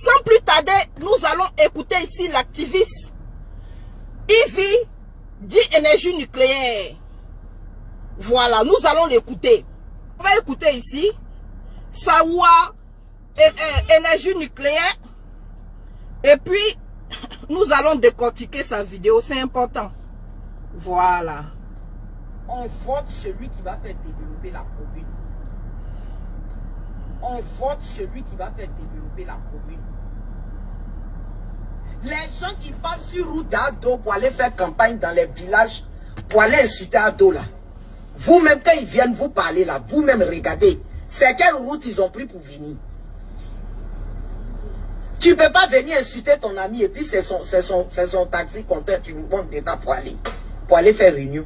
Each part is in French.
Sans plus tarder, nous allons écouter ici l'activiste Ivy dit énergie nucléaire. Voilà, nous allons l'écouter. On va écouter ici Sawa énergie nucléaire. Et puis, nous allons décortiquer sa vidéo. C'est important. Voilà. On vote celui qui va faire développer la commune. On vote celui qui va faire développer la commune. Les gens qui passent sur route d'Ado pour aller faire campagne dans les villages, pour aller insulter Ado là. Vous-même, quand ils viennent vous parler là, vous-même regardez, c'est quelle route ils ont pris pour venir. Tu ne peux pas venir insulter ton ami et puis c'est son taxi compteur, tu montes dedans pour aller faire réunion.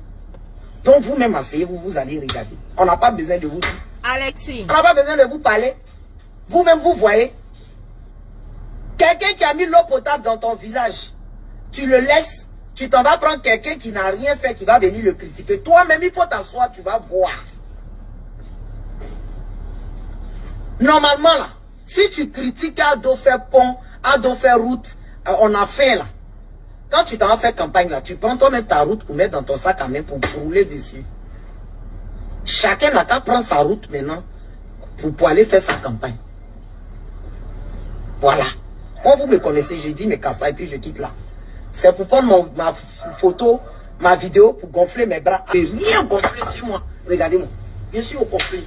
Donc vous-même asseyez-vous, vous allez regarder. On n'a pas besoin de vous dire. Alexis. On n'a pas besoin de vous parler. Vous-même, vous voyez. Quelqu'un qui a mis l'eau potable dans ton village, tu le laisses, tu t'en vas prendre quelqu'un qui n'a rien fait, qui va venir le critiquer. Toi-même, il faut t'asseoir, tu vas voir. Normalement, là, si tu critiques Ado faire pont, Ado faire route, on a fait là. Quand tu t'en vas faire campagne là, tu prends toi-même ta route pour mettre dans ton sac à main pour rouler dessus. Chacun n'a qu'à prendre sa route maintenant pour aller faire sa campagne. Voilà. Moi, vous me connaissez, je dis mes cassas et puis je quitte là. C'est pour prendre ma photo, ma vidéo pour gonfler mes bras. Et rien gonfler sur moi. Regardez-moi. Je suis au complet.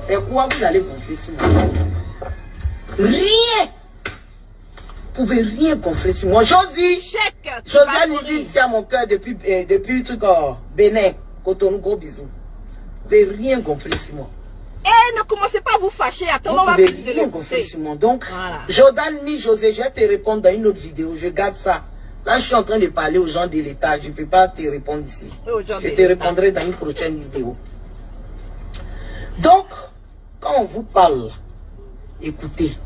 C'est quoi vous allez gonfler sur moi? Rien. Vous pouvez rien gonfler sur moi. Josie. Josiane Lydie tient mon cœur depuis truc Bénin. Cotonou, gros bisous. Vous pouvez rien gonfler sur moi. Eh, ne commencez pas à vous fâcher. Attends, on va rien gonfler sur moi. Donc, voilà. Jordan ni José, je vais te répondre dans une autre vidéo. Je garde ça. Là, je suis en train de parler aux gens de l'État. Je ne peux pas te répondre ici. Je te répondrai dans une prochaine vidéo. Donc, quand on vous parle, écoutez.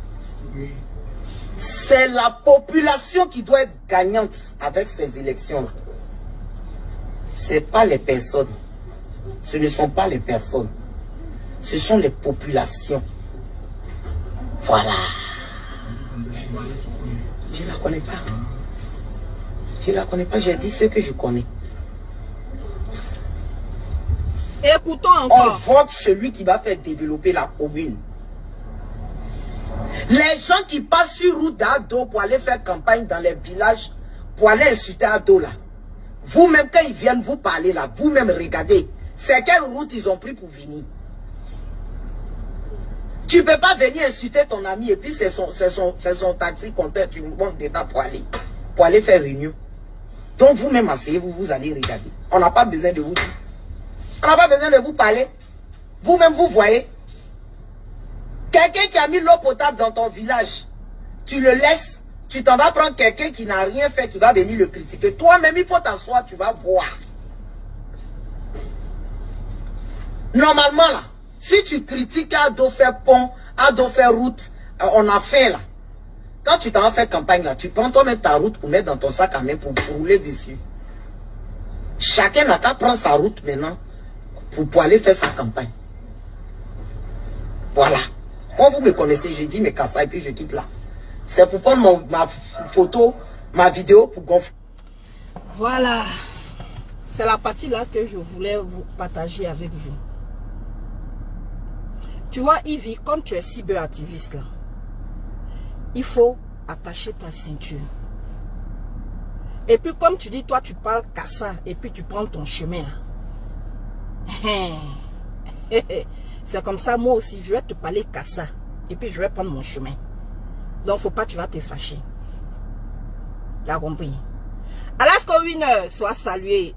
C'est la population qui doit être gagnante avec ces élections-là. Ce n'est pas les personnes. Ce ne sont pas les personnes. Ce sont les populations. Voilà. Je ne la connais pas. Je ne la connais pas. J'ai dit ce que je connais. Écoutons encore. On vote celui qui va faire développer la commune. Les gens qui passent sur route d'Ado pour aller faire campagne dans les villages, pour aller insulter Ado là. Vous-même, quand ils viennent vous parler là, vous-même regardez. C'est quelle route ils ont pris pour venir. Tu ne peux pas venir insulter ton ami et puis c'est son taxi compteur, tu montes dedans pour aller faire réunion. Donc vous-même asseyez-vous, vous allez regarder. On n'a pas besoin de vous dire. On n'a pas besoin de vous parler. Vous-même, vous voyez. Quelqu'un qui a mis l'eau potable dans ton village, tu le laisses, tu t'en vas prendre quelqu'un qui n'a rien fait, qui va venir le critiquer. Toi-même, il faut t'asseoir, tu vas voir. Normalement, là, si tu critiques Ado faire pont, Ado faire route, on a fait là. Quand tu t'en vas faire campagne là, tu prends toi-même ta route pour mettre dans ton sac à main pour rouler dessus. Chacun n'a qu'à prendre sa route maintenant pour aller faire sa campagne. Voilà. Moi, vous me connaissez, je dis mes cassas et puis je quitte là. C'est pour prendre ma photo, ma vidéo pour gonfler. Voilà. C'est la partie là que je voulais vous partager avec vous. Tu vois, Ivy, comme tu es cyberactiviste là, il faut attacher ta ceinture. Et puis comme tu dis, toi tu parles cassa et puis tu prends ton chemin là. C'est comme ça, moi aussi, je vais te parler cassa. Et puis, je vais prendre mon chemin. Donc, faut pas, tu vas te fâcher. Tu as compris? Alaska Winner, sois salué.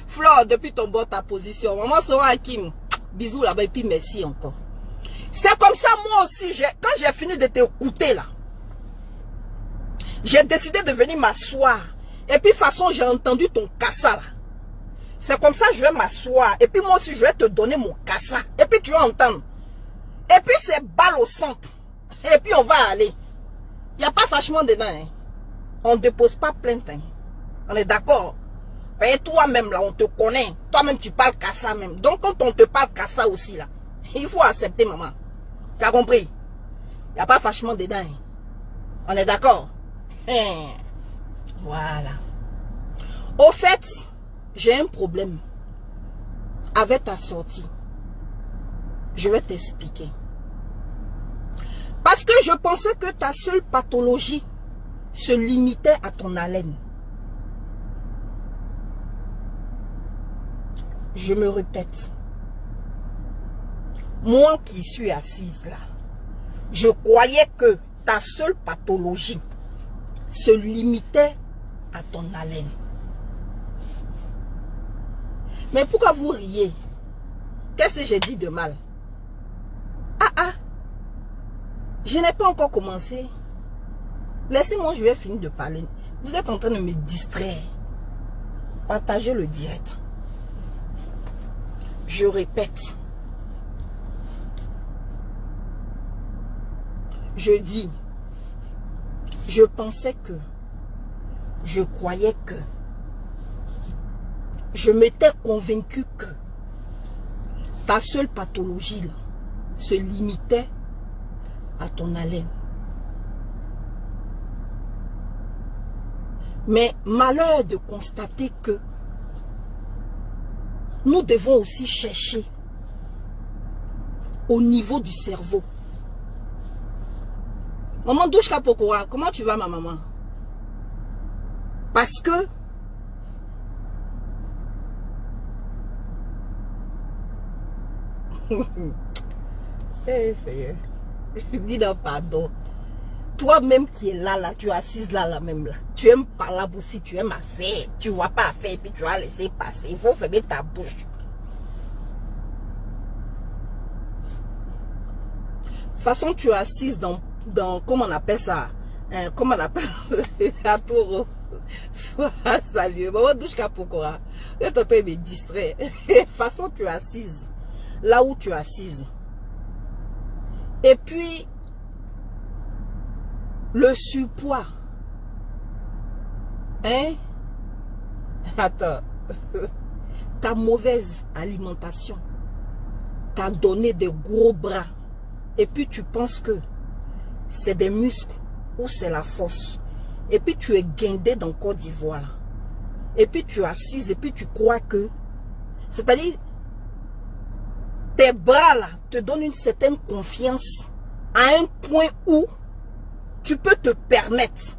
Flore, depuis ton bord, ta position. Maman sera Hakim. Bisous là-bas et puis merci encore. C'est comme ça, moi aussi, quand j'ai fini de t'écouter là, j'ai décidé de venir m'asseoir. Et puis, de toute façon, j'ai entendu ton cassa là. C'est comme ça, je vais m'asseoir. Et puis moi aussi, je vais te donner mon cassa. Et puis tu vas entendre. Et puis c'est balle au centre. Et puis on va aller. Il n'y a pas fâchement dedans. Hein. On ne dépose pas plainte. Hein. On est d'accord. Et toi-même là, on te connaît. Toi-même, tu parles cassa même. Donc quand on te parle cassa aussi là, il faut accepter maman. Tu as compris? Il n'y a pas fâchement dedans. Hein. On est d'accord? Voilà. Au fait, j'ai un problème avec ta sortie. Je vais t'expliquer. Parce que je pensais que ta seule pathologie se limitait à ton haleine. Je me répète. Moi qui suis assise là, je croyais que ta seule pathologie se limitait à ton haleine. Mais pourquoi vous riez? Qu'est-ce que j'ai dit de mal? Je n'ai pas encore commencé. Laissez-moi, je vais finir de parler. Vous êtes en train de me distraire. Partagez le direct. Je répète. Je dis, je pensais que, je croyais que, je m'étais convaincu que ta seule pathologie là, se limitait à ton haleine. Mais malheur de constater que nous devons aussi chercher au niveau du cerveau. Maman Douchka Pokora, comment tu vas ma maman? Parce que Seigneur, dis donc pardon. Toi-même qui es là, tu es assise là même là. Tu aimes parler aussi, tu aimes faire. Tu vois pas faire et puis tu vas laisser passer. Il faut fermer ta bouche. De toute façon, tu es assise dans comment on appelle ça? Comment on appelle ça? Sois salué. Maman Douchka Pokora. Je suis en train de me distraire. De toute façon, tu es assise. Là où tu es assise. Et puis, le surpoids. Hein? Attends. Ta mauvaise alimentation t'a donné des gros bras. Et puis tu penses que c'est des muscles ou c'est la force. Et puis tu es guindé dans Côte d'Ivoire. Et puis tu es assise et puis tu crois que... C'est-à-dire, tes bras là te donnent une certaine confiance à un point où tu peux te permettre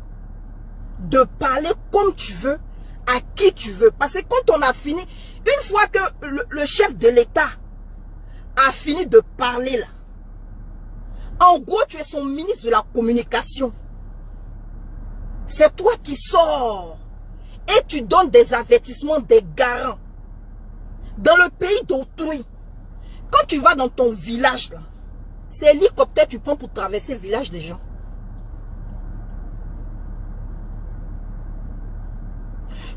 de parler comme tu veux, à qui tu veux. Parce que quand on a fini, une fois que le chef de l'État a fini de parler là, en gros tu es son ministre de la communication. C'est toi qui sors et tu donnes des avertissements, des garants. Dans le pays d'autrui, quand tu vas dans ton village là, c'est l'hélicoptère tu prends pour traverser le village des gens.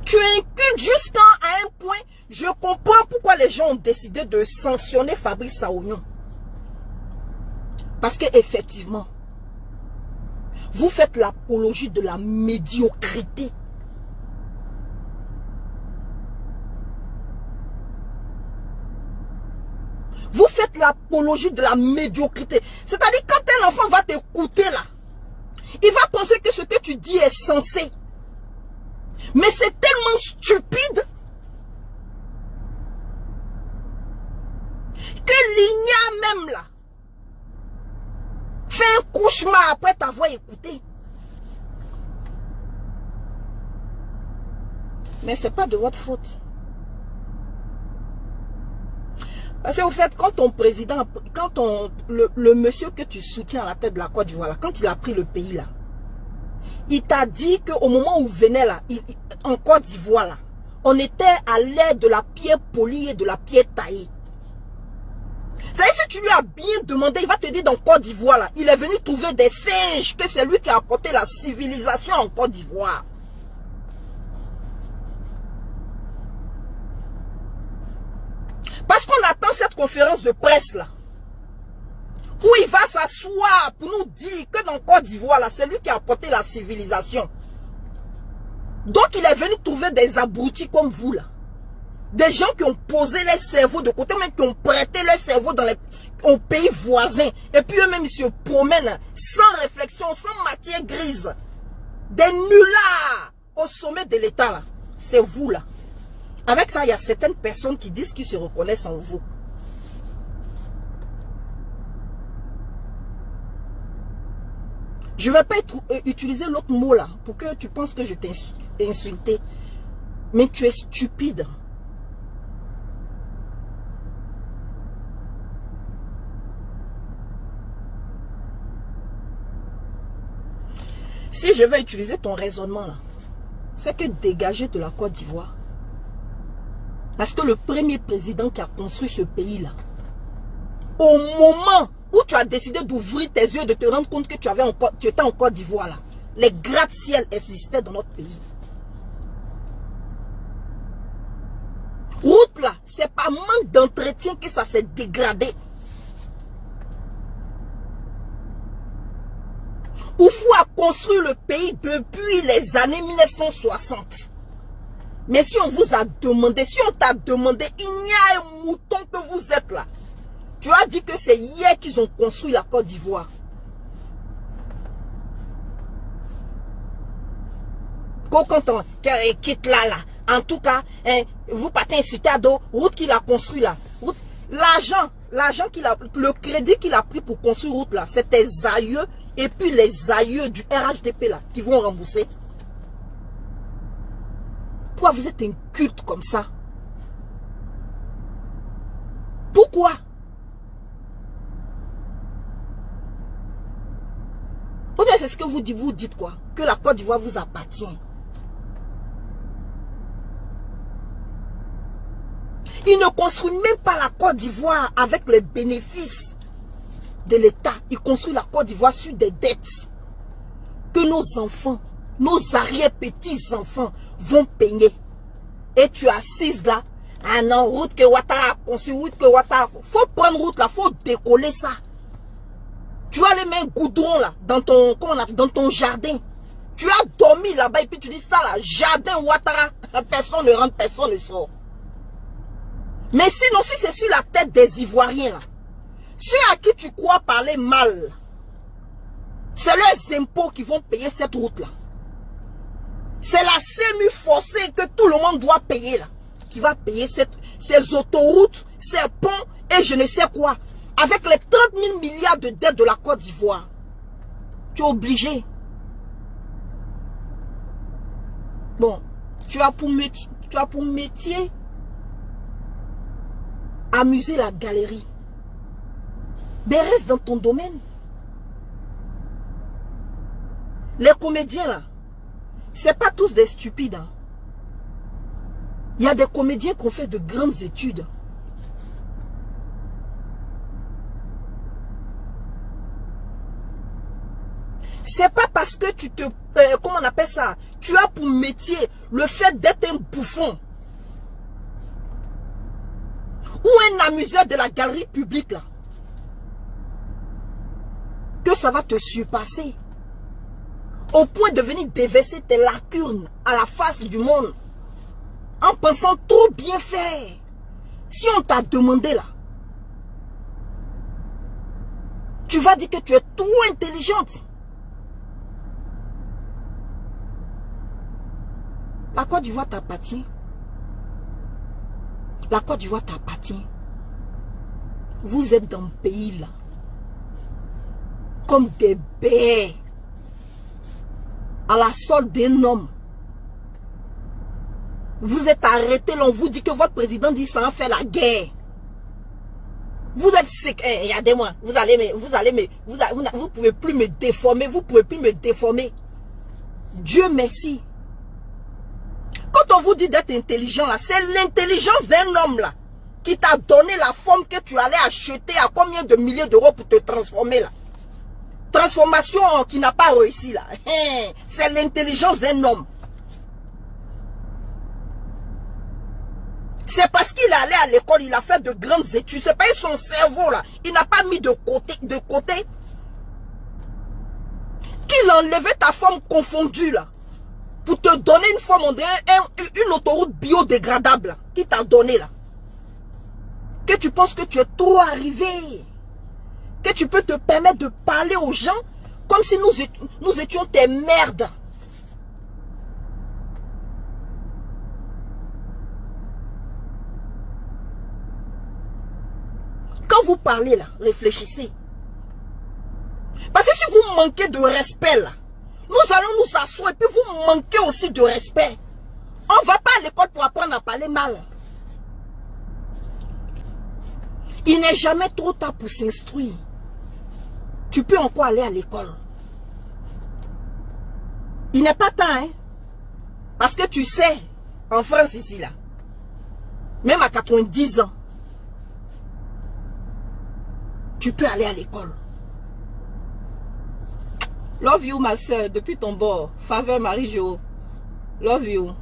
Tu incultes juste à un point, je comprends pourquoi les gens ont décidé de sanctionner Fabrice Saounion. Parce qu'effectivement, vous faites l'apologie de la médiocrité. Vous faites l'apologie de la médiocrité. C'est-à-dire quand un enfant va t'écouter là, il va penser que ce que tu dis est sensé. Mais c'est tellement stupide que l'igna même là fait un cauchemar après t'avoir écouté. Mais c'est pas de votre faute. Parce que au fait, quand ton président, quand le monsieur que tu soutiens à la tête de la Côte d'Ivoire, quand il a pris le pays là, il t'a dit qu'au moment où vous venez là, en Côte d'Ivoire là, on était à l'ère de la pierre polie et de la pierre taillée. C'est-à-dire, si tu lui as bien demandé, il va te dire dans Côte d'Ivoire là, il est venu trouver des singes, que c'est lui qui a apporté la civilisation en Côte d'Ivoire. Parce qu'on attend cette conférence de presse là, où il va s'asseoir pour nous dire que dans Côte d'Ivoire là, c'est lui qui a apporté la civilisation. Donc il est venu trouver des abrutis comme vous là. Des gens qui ont posé les cerveaux de côté, mais qui ont prêté leur cerveau dans les... aux pays voisins. Et puis eux-mêmes, ils se promènent sans réflexion, sans matière grise. Des nullards au sommet de l'État. C'est vous là. Avec ça, il y a certaines personnes qui disent qu'ils se reconnaissent en vous. Je ne vais pas utiliser l'autre mot là pour que tu penses que je t'ai insulté. Mais tu es stupide. Si je vais utiliser ton raisonnement là, c'est que dégager de la Côte d'Ivoire. Parce que le premier président qui a construit ce pays là, au moment où tu as décidé d'ouvrir tes yeux et de te rendre compte que tu étais en Côte d'Ivoire là, les gratte-ciel existaient dans notre pays. Route là, c'est pas manque d'entretien que ça s'est dégradé. Oufou a construit le pays depuis les années 1960. Mais si on vous a demandé, si on t'a demandé, il y a un mouton que vous êtes là. Tu as dit que c'est hier qu'ils ont construit la Côte d'Ivoire. Quand on quitte là, en tout cas, hein, vous partez insulter à dos, route qu'il a construit là. L'argent qu'il a, le crédit qu'il a pris pour construire route là, c'est tes aïeux et puis les aïeux du RHDP là qui vont rembourser. Pourquoi vous êtes un culte comme ça? Pourquoi? Ou bien c'est ce que vous dites quoi? Que la Côte d'Ivoire vous appartient. Il ne construit même pas la Côte d'Ivoire avec les bénéfices de l'État. Il construit la Côte d'Ivoire sur des dettes que nos enfants, nos arrière-petits-enfants vont payer. Et tu assises là. Ah non, route que Ouattara a construit, route que Ouattara. Faut prendre route là, faut décoller ça. Tu as les mains goudron là, dans ton jardin. Tu as dormi là-bas et puis tu dis ça là, jardin Ouattara. Personne ne rentre, personne ne sort. Mais sinon, si c'est sur la tête des Ivoiriens là, ceux à qui tu crois parler mal, c'est leurs impôts qui vont payer cette route là. C'est la sému forcée que tout le monde doit payer là, qui va payer ces autoroutes, ces ponts et je ne sais quoi. Avec les 30 000 milliards de dettes de la Côte d'Ivoire. Tu es obligé. Bon, tu as pour métier amuser la galerie. Mais reste dans ton domaine. Les comédiens là, c'est pas tous des stupides. Hein. Il y a des comédiens qui ont fait de grandes études. C'est pas parce que tu te... comment on appelle ça? Tu as pour métier le fait d'être un bouffon. Ou un amuseur de la galerie publique là. Que ça va te surpasser. Au point de venir déverser tes lacunes à la face du monde. En pensant trop bien faire. Si on t'a demandé là. Tu vas dire que tu es trop intelligente. La Côte d'Ivoire t'appartient. La Côte d'Ivoire t'appartient. Vous êtes dans le pays là. Comme des bêtes. À la solde d'un homme. Vous êtes arrêtés, on vous dit que votre président dit ça en fait la guerre. Vous êtes sick. Regardez-moi. Vous pouvez plus me déformer. Vous pouvez plus me déformer. Dieu merci. Quand on vous dit d'être intelligent là, c'est l'intelligence d'un homme là qui t'a donné la forme que tu allais acheter à combien de milliers d'euros pour te transformer là. Transformation qui n'a pas réussi là. C'est l'intelligence d'un homme. C'est parce qu'il est allé à l'école, il a fait de grandes études. C'est pas son cerveau là. Il n'a pas mis de côté. Qu'il enlevait ta forme confondue là. Pour te donner une forme, une autoroute biodégradable qui t'a donné là. Que tu penses que tu es trop arrivé. que tu peux te permettre de parler aux gens comme si nous étions tes merdes. Quand vous parlez là, réfléchissez. Parce que si vous manquez de respect là, nous allons nous asseoir et puis vous manquez aussi de respect. On ne va pas à l'école pour apprendre à parler mal. Il n'est jamais trop tard pour s'instruire. Tu peux encore aller à l'école. Il n'est pas temps, hein. Parce que tu sais, en France ici là, même à 90 ans, tu peux aller à l'école. Love you, ma soeur, depuis ton bord. Faveur Marie-Jo. Love you.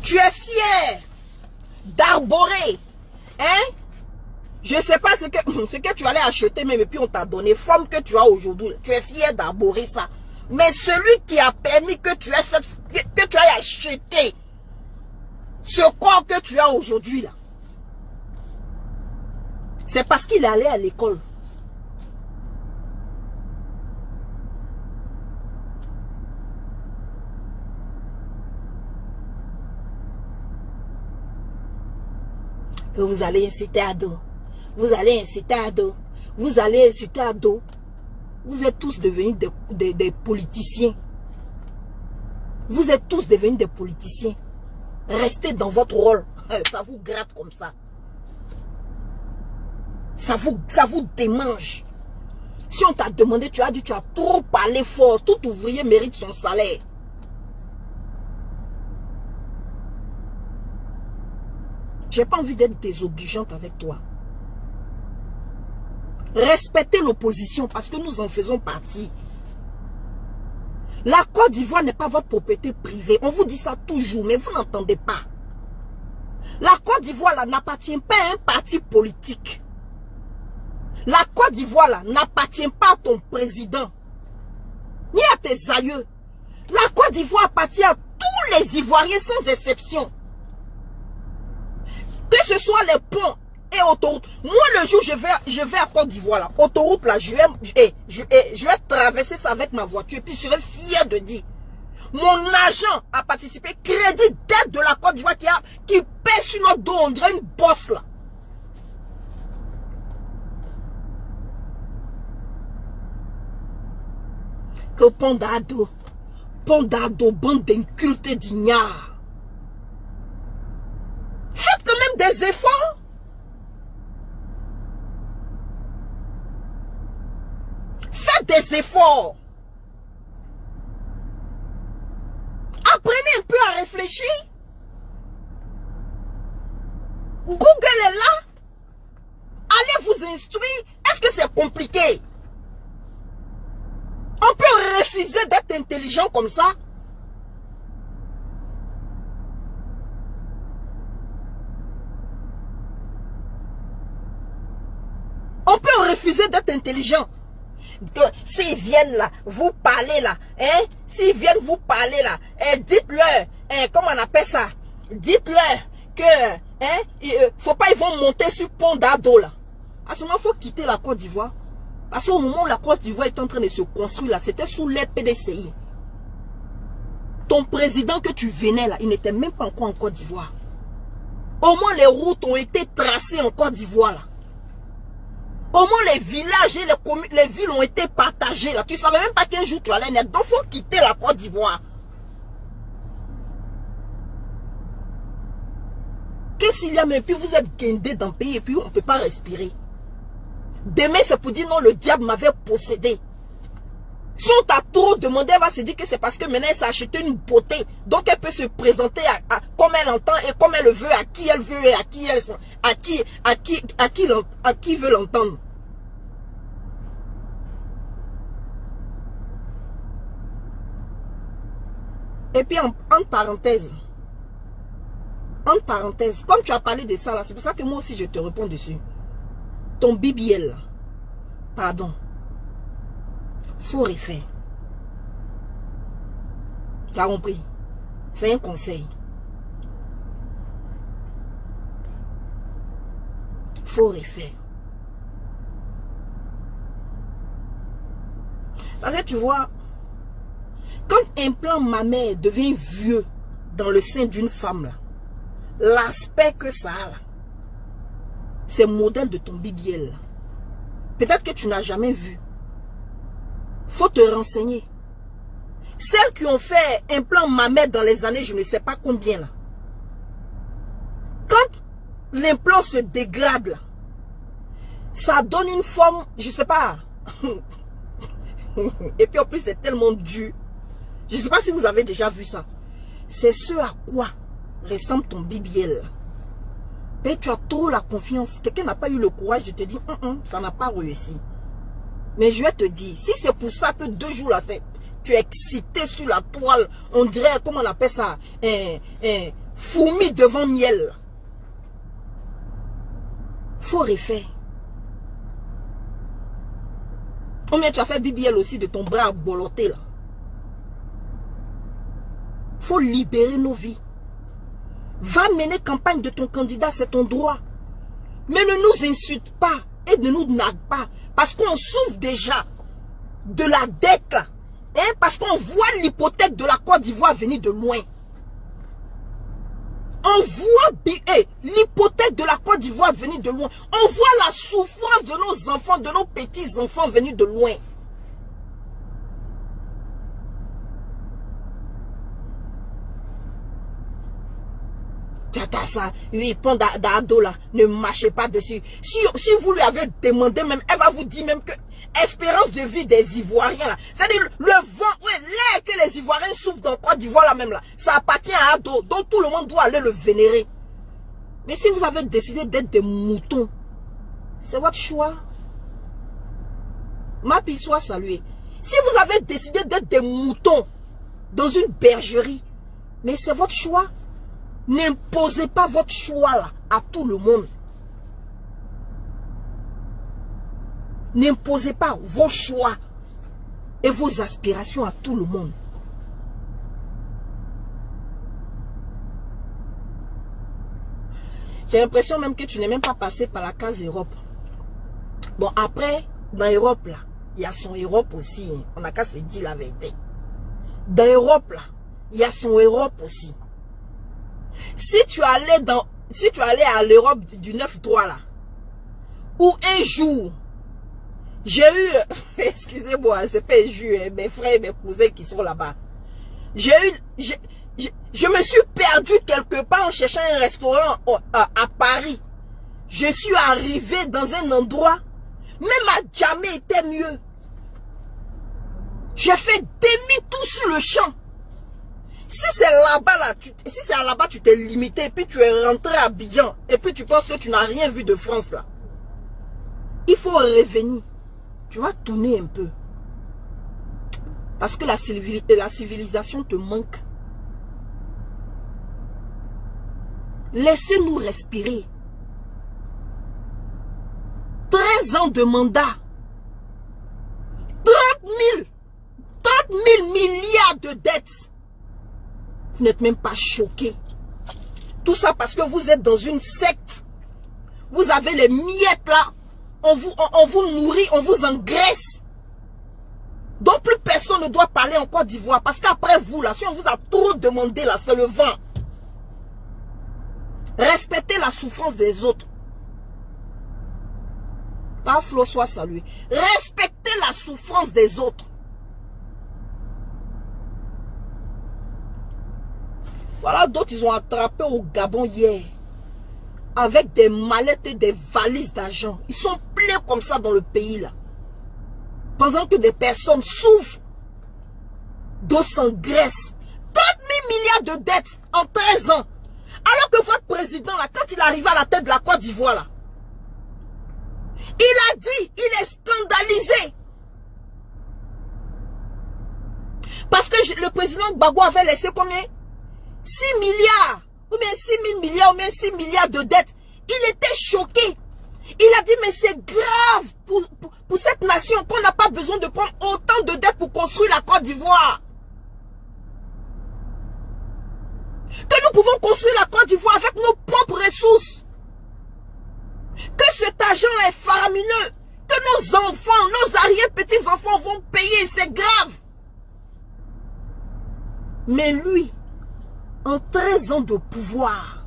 Tu es fier d'arborer, hein? Je ne sais pas ce que tu allais acheter, même et puis on t'a donné, forme que tu as aujourd'hui. Tu es fier d'arborer ça. Mais celui qui a permis que tu aies acheté ce corps que tu as aujourd'hui là, c'est parce qu'il est allé à l'école. Que vous allez inciter à dos. Vous allez inciter à dos. Vous allez inciter à dos. Vous êtes tous devenus des politiciens. Vous êtes tous devenus des politiciens. Restez dans votre rôle. Ça vous gratte comme ça. Ça vous démange. Si on t'a demandé, tu as dit, tu as trop parlé fort. Tout ouvrier mérite son salaire. J'ai pas envie d'être désobligeante avec toi. Respectez l'opposition parce que nous en faisons partie. La Côte d'Ivoire n'est pas votre propriété privée. On vous dit ça toujours, mais vous n'entendez pas. La Côte d'Ivoire n'appartient pas à un parti politique. La Côte d'Ivoire n'appartient pas à ton président, ni à tes aïeux. La Côte d'Ivoire appartient à tous les Ivoiriens sans exception. Que ce soit les ponts et autoroutes. Moi, le jour je vais à Côte d'Ivoire, autoroute là, je vais traverser ça avec ma voiture. Et puis je serai fier de dire, mon agent a participé, crédit d'aide de la Côte d'Ivoire qui pèse sur notre dos, on dirait une bosse là. Que Pondado, bande d'incultés d'ignards. Faites quand même des efforts. Faites des efforts. Apprenez un peu à réfléchir. Google est là. Allez vous instruire. Est-ce que c'est compliqué? On peut refuser d'être intelligent comme ça. On peut refuser d'être intelligent. S'ils viennent là, vous parlez là, hein? S'ils viennent vous parler là, dites-leur, comment on appelle ça? Dites-leur que, faut pas, ils vont monter sur Pondado là. À ce moment, il faut quitter la Côte d'Ivoire. Parce qu'au moment où la Côte d'Ivoire est en train de se construire là, c'était sous l'ère PDCI. Ton président que tu venais là, il n'était même pas encore en Côte d'Ivoire. Au moins les routes ont été tracées en Côte d'Ivoire là. Au moins les villages et les villes ont été partagées là. Tu ne savais même pas qu'un jour tu allais naître. Donc il faut quitter la Côte d'Ivoire. Qu'est-ce qu'il y a mais puis vous êtes guindé dans le pays et puis on ne peut pas respirer. Demain, c'est pour dire non, le diable m'avait possédé. Si on t'a trop demandé, elle va se dire que c'est parce que maintenant elle s'est acheté une beauté. Donc elle peut se présenter comme elle entend et comme elle le veut, à qui elle veut et à qui veut l'entendre. Et puis en parenthèse, comme tu as parlé de ça là, c'est pour ça que moi aussi je te réponds dessus. Ton BBL, pardon, faut refaire. Tu as compris? C'est un conseil. faut refaire. Parce que tu vois, quand un implant mammaire devient vieux dans le sein d'une femme, là, l'aspect que ça a, là, c'est le modèle de ton BBL. Peut-être que tu n'as jamais vu. Faut te renseigner. Celles qui ont fait implant mammaire dans les années, je ne sais pas combien, là. Quand l'implant se dégrade, là, ça donne une forme, je ne sais pas. Et puis en plus, c'est tellement dur. Je ne sais pas si vous avez déjà vu ça. C'est ce à quoi ressemble ton BBL. Et tu as trop la confiance. Quelqu'un n'a pas eu le courage de te dire, ça n'a pas réussi. Mais je vais te dire, si c'est pour ça que 2 jours là, tu es excité sur la toile, on dirait, comment on appelle ça, fourmi devant miel. Faut refaire. Combien tu as fait BBL aussi de ton bras bolotté là? Faut libérer nos vies. Va mener campagne de ton candidat, c'est ton droit. Mais ne nous insulte pas et ne nous nargue pas. Parce qu'on souffre déjà de la dette là. Hein? Parce qu'on voit l'hypothèque de la Côte d'Ivoire venir de loin. On voit l'hypothèque de la Côte d'Ivoire venir de loin. On voit la souffrance de nos enfants, de nos petits-enfants venir de loin. Ça, oui, pendant d'ado là, ne marchez pas dessus. Si vous lui avez demandé même, elle va vous dire même que espérance de vie des Ivoiriens là, c'est-à-dire le vent, ouais, l'air que les Ivoiriens souffrent dans Côte d'Ivoire là même là, ça appartient à Ado, donc tout le monde doit aller le vénérer. Mais si vous avez décidé d'être des moutons, c'est votre choix. Ma pille soit saluée. Si vous avez décidé d'être des moutons dans une bergerie, mais c'est votre choix. N'imposez pas votre choix là à tout le monde. N'imposez pas vos choix et vos aspirations à tout le monde. J'ai l'impression même que tu n'es même pas passé par la case Europe. Bon, après, dans Europe là, il y a son Europe aussi. Hein. On n'a qu'à se dire la vérité. Dans Europe là, il y a son Europe aussi. Si tu allais à l'Europe du 9-3 là, où un jour, j'ai eu, excusez-moi, c'est pas un jour, mes frères et mes cousins qui sont là-bas. Je me suis perdu quelque part en cherchant un restaurant à Paris. Je suis arrivé dans un endroit, même à Djamé était mieux. J'ai fait demi-tour sur le champ. Si c'est là-bas, là, tu t'es limité, et puis tu es rentré à Abidjan, et puis tu penses que tu n'as rien vu de France là. Il faut revenir. Tu vas tourner un peu. Parce que la civilisation te manque. Laissez-nous respirer. 13 ans de mandat. 30 000 milliards de dettes. Vous n'êtes même pas choqués. Tout ça parce que vous êtes dans une secte. Vous avez les miettes là. On vous nourrit, on vous engraisse. Donc plus personne ne doit parler en Côte d'Ivoire. Parce qu'après vous là, si on vous a trop demandé là, c'est le vent. Respectez la souffrance des autres. Par Flo soit salué. Respectez la souffrance des autres. Voilà, d'autres, ils ont attrapé au Gabon hier. Avec des mallettes et des valises d'argent. Ils sont pleins comme ça dans le pays là. Pendant que des personnes souffrent. D'autres s'engraissent. 30 000 milliards de dettes en 13 ans. Alors que votre président là, quand il arrive à la tête de la Côte d'Ivoire là, il a dit, il est scandalisé. Parce que le président Gbagbo avait laissé combien? 6 milliards, ou bien 6 000 milliards, ou bien 6 milliards de dettes. Il était choqué. Il a dit, mais c'est grave pour cette nation qu'on n'a pas besoin de prendre autant de dettes pour construire la Côte d'Ivoire. Que nous pouvons construire la Côte d'Ivoire avec nos propres ressources. Que ce l'argent est faramineux. Que nos enfants, nos arrière-petits-enfants vont payer, c'est grave. Mais lui, en 13 ans de pouvoir,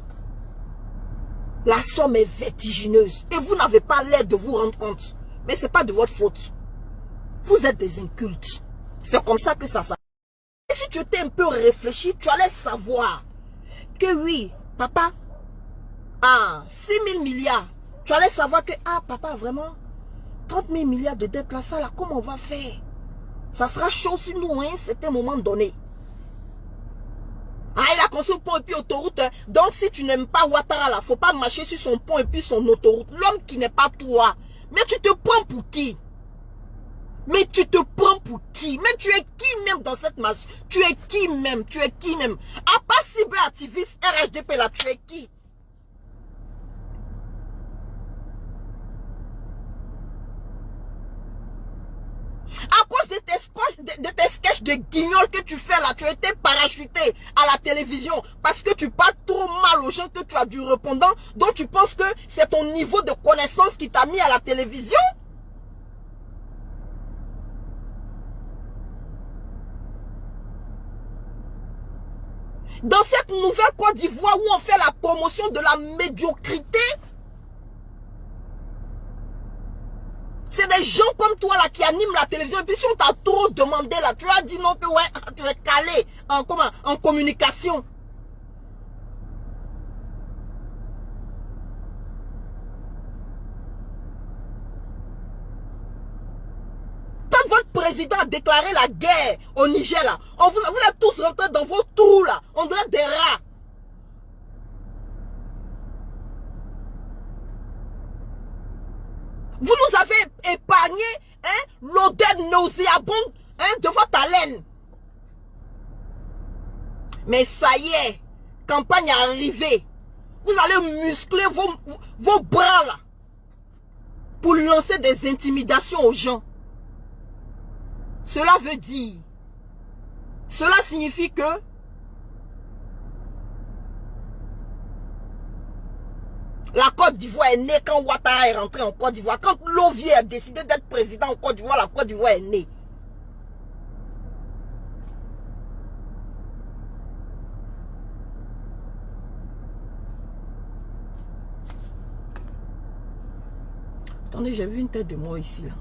la somme est vertigineuse. Et vous n'avez pas l'air de vous rendre compte. Mais ce n'est pas de votre faute. Vous êtes des incultes. C'est comme ça que ça s'appelle. Et si tu étais un peu réfléchi, tu allais savoir que oui, papa, 6 000 milliards. Tu allais savoir que, papa, vraiment, 30 000 milliards de dettes là, ça là, comment on va faire? Ça sera chaud sur nous, hein, c'est un moment donné. Il a construit le pont et puis autoroute. Hein. Donc, si tu n'aimes pas Ouattara, là, faut pas marcher sur son pont et puis son autoroute. L'homme qui n'est pas toi. Mais tu te prends pour qui? Mais tu te prends pour qui? Mais tu es qui même dans cette masse? Tu es qui même? Tu es qui même? À part cyberactiviste, RHDP là, tu es qui? À cause de tes sketchs de guignol que tu fais là, tu as été parachuté à la télévision parce que tu parles trop mal aux gens que tu as du répondant, donc tu penses que c'est ton niveau de connaissance qui t'a mis à la télévision? Dans cette nouvelle Côte d'Ivoire où on fait la promotion de la médiocrité, c'est des gens comme toi là qui animent la télévision. Et puis si on t'a trop demandé là, tu as dit non que ouais, tu es calé en communication. Quand votre président a déclaré la guerre au Niger là, vous êtes tous rentrés dans vos trous là, on dirait des rats. Vous nous avez épargné l'odeur nauséabonde de votre haleine. Mais ça y est, campagne est arrivée. Vous allez muscler vos bras là pour lancer des intimidations aux gens. Cela veut dire, cela signifie que la Côte d'Ivoire est née quand Ouattara est rentré en Côte d'Ivoire. Quand Lovier a décidé d'être président en Côte d'Ivoire, la Côte d'Ivoire est née. Attendez, j'ai vu une tête de moi ici là.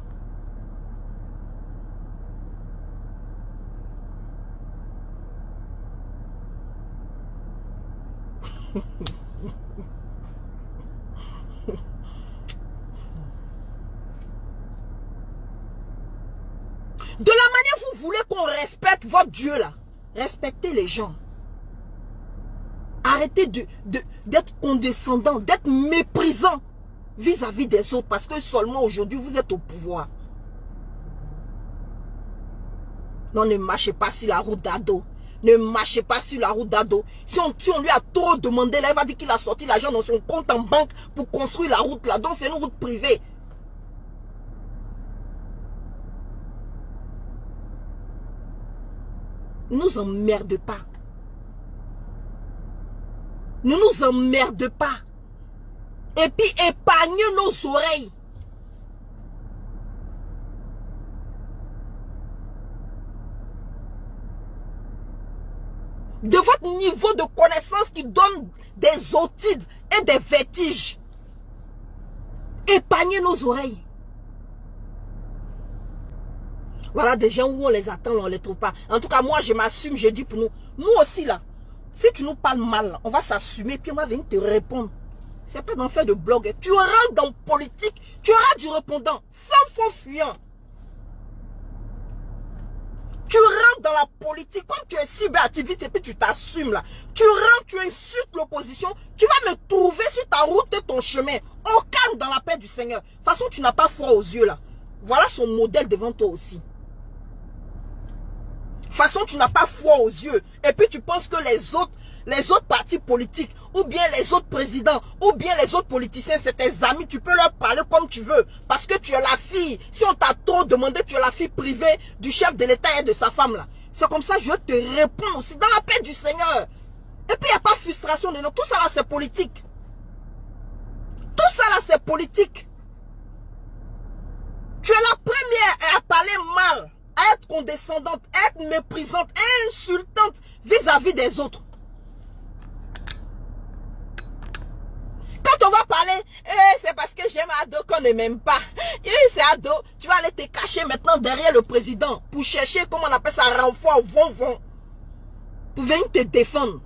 De la manière vous voulez qu'on respecte votre Dieu là, respectez les gens. Arrêtez d'être condescendant, d'être méprisant vis-à-vis des autres parce que seulement aujourd'hui vous êtes au pouvoir. Non, ne marchez pas sur la route d'Ado. Ne marchez pas sur la route d'Ado. Si on lui a trop demandé, là, il va dire qu'il a sorti l'argent dans son compte en banque pour construire la route là. Donc c'est une route privée. Ne nous emmerde pas. Ne nous emmerde pas. Et puis épargnez nos oreilles. De votre niveau de connaissance qui donne des otides et des vertiges. Épargnez nos oreilles. Voilà des gens où on les attend, on ne les trouve pas. En tout cas, moi, je m'assume, je dis pour nous. Nous aussi, là, si tu nous parles mal, on va s'assumer, puis on va venir te répondre. C'est pas d'en faire de blog. Tu rentres dans politique, tu auras du répondant, sans faux fuyant. Tu rentres dans la politique, comme tu es cyberactiviste et puis tu t'assumes là. Tu rentres, tu insultes l'opposition, tu vas me trouver sur ta route et ton chemin. Au calme dans la paix du Seigneur. De toute façon, tu n'as pas foi aux yeux là. Voilà son modèle devant toi aussi. De toute façon, tu n'as pas foi aux yeux. Et puis tu penses que les autres partis politiques, ou bien les autres présidents, ou bien les autres politiciens, c'est tes amis, tu peux leur parler comme tu veux. Parce que tu es la fille. Si on t'a trop demandé, tu es la fille privée du chef de l'État et de sa femme là. C'est comme ça que je te réponds aussi dans la paix du Seigneur. Et puis il n'y a pas frustration dedans. Tout ça là, c'est politique. Tout ça là, c'est politique. condescendante, être méprisante, insultante vis-à-vis des autres. Quand on va parler, c'est parce que j'aime Ado qu'on ne m'aime pas. C'est Ado, tu vas aller te cacher maintenant derrière le président pour chercher, comment on appelle ça, renfort, vont. Pour venir te défendre.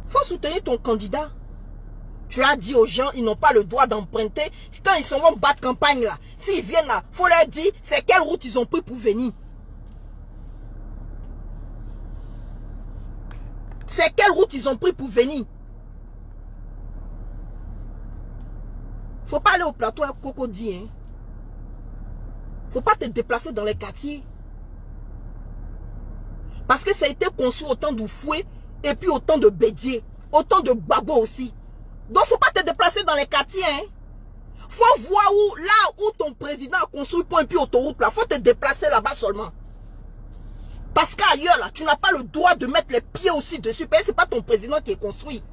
Faut soutenir ton candidat. Tu as dit aux gens, ils n'ont pas le droit d'emprunter. Quand ils sont vont battre campagne là, s'ils viennent là, faut leur dire c'est quelle route ils ont pris pour venir. C'est quelle route ils ont pris pour venir. Faut pas aller au plateau à Cocody, hein. Faut pas te déplacer dans les quartiers. Parce que ça a été construit autant de fouets et puis autant de bédiers, autant de babos aussi. Donc faut pas te déplacer dans les quartiers, hein. Faut voir où, là où ton président a construit point et puis autoroute là, faut te déplacer là-bas seulement. Parce qu'ailleurs là, tu n'as pas le droit de mettre les pieds aussi dessus, parce que c'est pas ton président qui est construit.